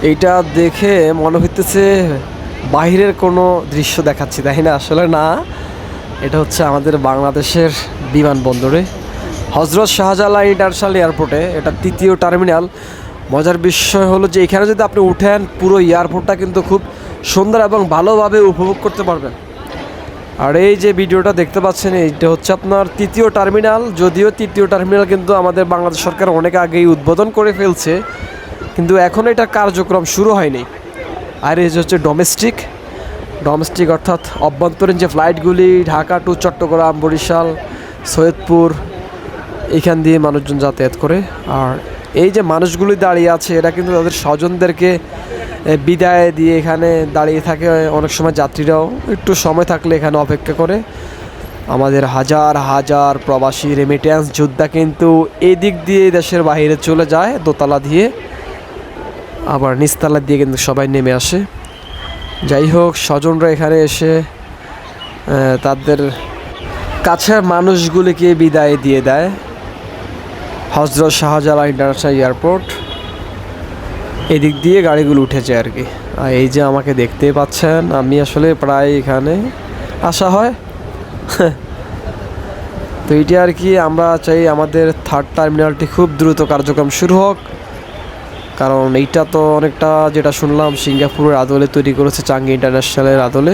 এইটা দেখে মনে হইতেছে বাহিরের কোনো দৃশ্য দেখাচ্ছি, তাই না? আসলে না, এটা হচ্ছে আমাদের বাংলাদেশের বিমানবন্দরে হজরত শাহজালাল ইন্টারন্যাশনাল এয়ারপোর্টে। এটা তৃতীয় টার্মিনাল। মজার বিষয় হলো যে এখানে যদি আপনি উঠেন, পুরো এয়ারপোর্টটা কিন্তু খুব সুন্দর এবং ভালোভাবে উপভোগ করতে পারবেন। আর এই যে ভিডিওটা দেখতে পাচ্ছেন, এইটা হচ্ছে আপনার তৃতীয় টার্মিনাল। যদিও তৃতীয় টার্মিনাল কিন্তু আমাদের বাংলাদেশ সরকার অনেক আগেই উদ্বোধন করে ফেলছে, কিন্তু এখনও এটার কার্যক্রম শুরু হয়নি। আর এই যে হচ্ছে ডোমেস্টিক অর্থাৎ অভ্যন্তরীণ যে ফ্লাইটগুলি ঢাকা টু চট্টগ্রাম, বরিশাল, সৈয়দপুর, এইখান দিয়ে মানুষজন যাতায়াত করে। আর এই যে মানুষগুলি দাঁড়িয়ে আছে, এরা কিন্তু তাদের স্বজনদেরকে বিদায় দিয়ে এখানে দাঁড়িয়ে থাকে। অনেক সময় যাত্রীরাও একটু সময় থাকলে এখানে অপেক্ষা করে। আমাদের হাজার হাজার প্রবাসী রেমিটেন্স যোদ্ধা কিন্তু এই দিক দিয়ে দেশের বাইরে চলে যায় দোতলা দিয়ে, আবার নিচতলা দিয়ে কিন্তু সবাই নেমে আসে। যাই হোক, স্বজনরা এখানে এসে তাদের কাছের মানুষগুলিকে বিদায় দিয়ে দেয়। হজরত শাহজালাল ইন্টারন্যাশনাল এয়ারপোর্ট, এদিক দিয়ে গাড়িগুলো উঠেছে আর কি। আর এই যে আমাকে দেখতে পাচ্ছেন, আমি আসলে প্রায় এখানে আসা হয়। তো এইটা আর কি, আমরা চাই আমাদের থার্ড টার্মিনালটি খুব দ্রুত কার্যক্রম শুরু হোক, কারণ এইটা তো অনেকটা, যেটা শুনলাম, সিঙ্গাপুরের আদলে তৈরি করেছে, চাঙ্গি ইন্টারন্যাশনালের আদলে।